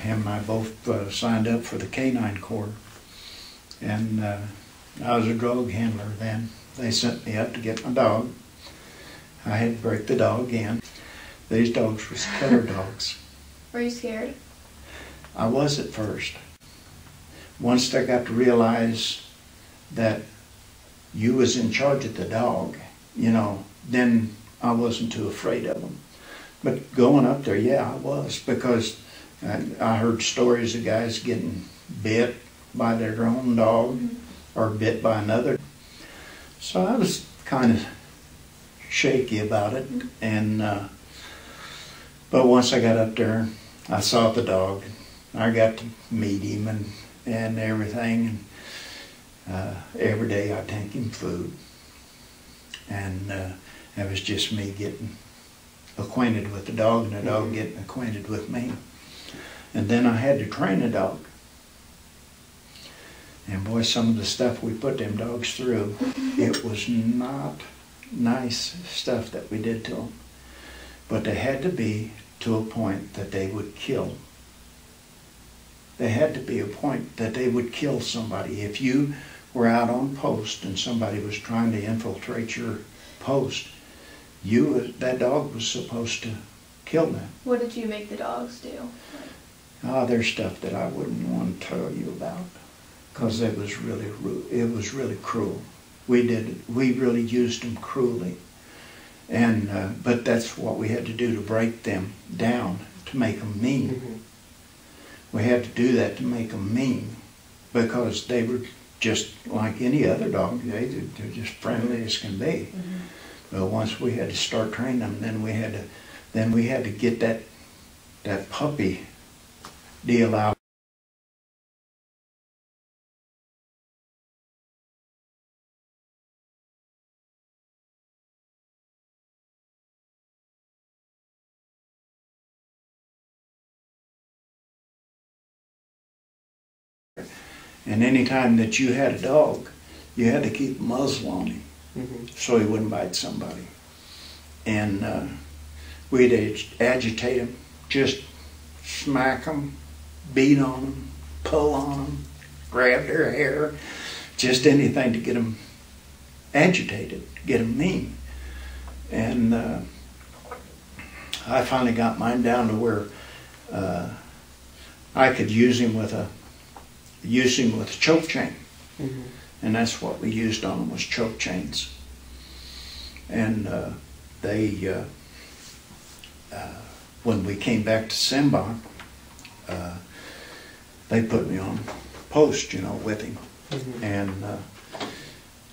him and I both signed up for the Canine Corps. And I was a drug handler then. They sent me up to get my dog. I had to break the dog in. These dogs were killer dogs. Were you scared? I was at first. Once I got to realize that you was in charge of the dog, you know, then I wasn't too afraid of them. But going up there, yeah, I was, because I heard stories of guys getting bit by their own dog or bit by another. So I was kind of shaky about it. And but once I got up there, I saw the dog. I got to meet him and everything. And every day I'd take him food. And it was just me getting acquainted with the dog and the dog getting acquainted with me. And then I had to train a dog. And boy, some of the stuff we put them dogs through, it was not nice stuff that we did to them. But they had to be to a point that they would kill. They had to be a point that they would kill somebody. If you were out on post and somebody was trying to infiltrate your post, that dog was supposed to kill them. What did you make the dogs do? There's stuff that I wouldn't want to tell you about, because it was really cruel. We really used them cruelly, and but that's what we had to do to break them down, to make them mean. We had to do that to make them mean, because they were just like any other dog. They're just friendly as can be. But once we had to start training them, then we had to get that puppy deal out. And any time that you had a dog, you had to keep a muzzle on him so he wouldn't bite somebody. And we'd agitate him, just smack them, beat on them, pull on them, grab their hair, just anything to get them agitated, get them mean. And I finally got mine down to where I could use him with a choke chain. And that's what we used on them, was choke chains. And when we came back to Simbach, they put me on post, with him. And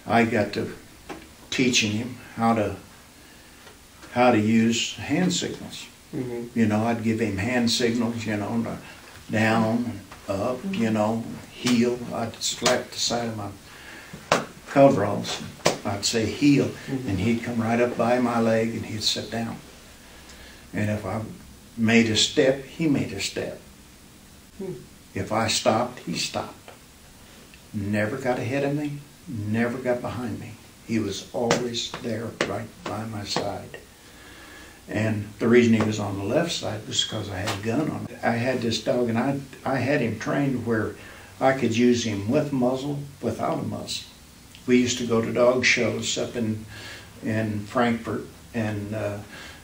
I got to teaching him how to use hand signals. I'd give him hand signals, down, up, heel. I'd slap the side of my coveralls. I'd say heel, and he'd come right up by my leg and he'd sit down. And if I made a step, he made a step. If I stopped, he stopped. Never got ahead of me, never got behind me. He was always there right by my side. And the reason he was on the left side was because I had a gun on him. I had this dog, and I had him trained where I could use him with muzzle, without a muzzle. We used to go to dog shows up in Frankfurt and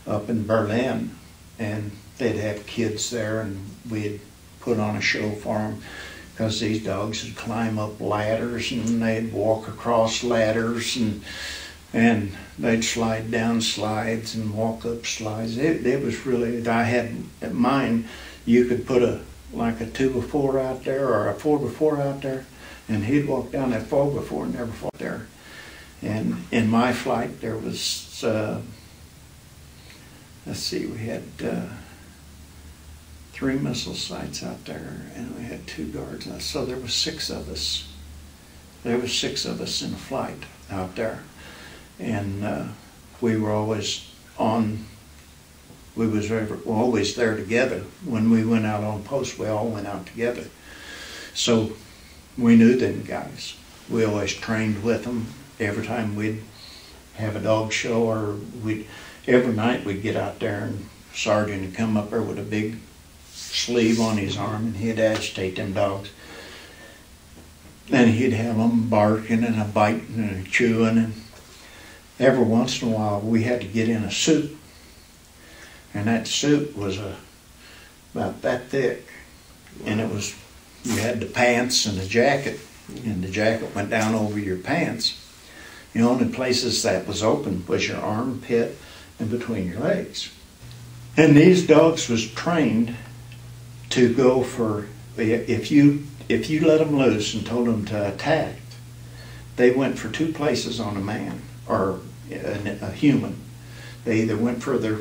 up in Berlin, and they'd have kids there, and we'd put on a show for them, because these dogs would climb up ladders, and they'd walk across ladders, and they'd slide down slides and walk up slides. It was really, I had mine, you could put a 2x4 out there or a 4x4 out there, and he'd walk down that 4x4 and never fall there. And in my flight there was, let's see, we had 3 missile sites out there, and we had 2 guards. So there was 6 of us. There was 6 of us in a flight out there. And we were always always there together. When we went out on post, we all went out together. So we knew them guys. We always trained with them. Every time we'd have a dog show, or every night we'd get out there, and Sergeant would come up there with a big sleeve on his arm, and he'd agitate them dogs. And he'd have them barking and a biting and a chewing, and every once in a while we had to get in a suit. And that suit was about that thick. And it was, you had the pants and the jacket, and the jacket went down over your pants. The only places that was open was your armpit and between your legs. And these dogs was trained to go for, if you let them loose and told them to attack, they went for two places on a man or a human. They either went for their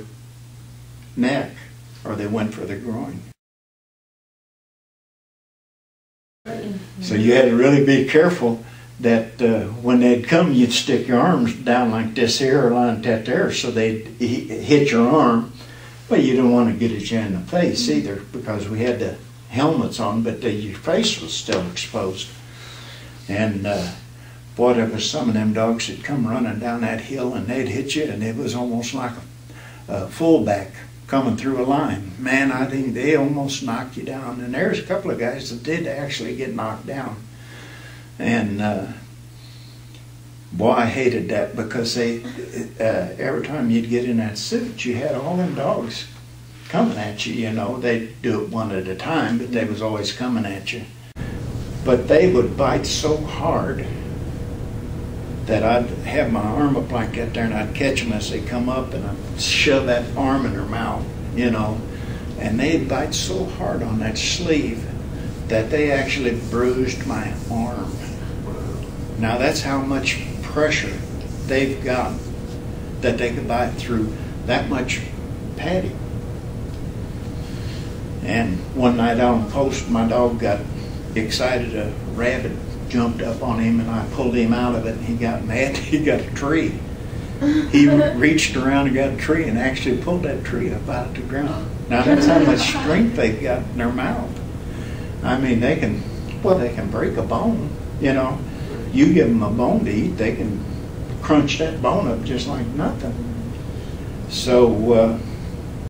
neck or they went for their groin. So you had to really be careful that when they'd come, you'd stick your arms down like this here or like that there, so they'd hit your arm. Well, you didn't want to get it you in the face either, because we had the helmets on, but your face was still exposed. And boy, there was some of them dogs that come running down that hill and they'd hit you, and it was almost like a fullback coming through a line. Man, I think they almost knocked you down. And there's a couple of guys that did actually get knocked down. And boy, I hated that, because every time you'd get in that suit, you had all them dogs coming at you. You know, they'd do it one at a time, but they was always coming at you. But they would bite so hard that I'd have my arm up like that there, and I'd catch them as they come up, and I'd shove that arm in their mouth, you know. And they'd bite so hard on that sleeve that they actually bruised my arm. Now that's how much pressure they've got, that they could bite through that much padding. And one night out on post, my dog got excited. A rabbit jumped up on him, and I pulled him out of it, and he got mad. He got a tree. He reached around and got a tree and actually pulled that tree up out of the ground. Now that's how much strength they've got in their mouth. I mean, they can break a bone, you know. You give them a bone to eat, they can crunch that bone up just like nothing. So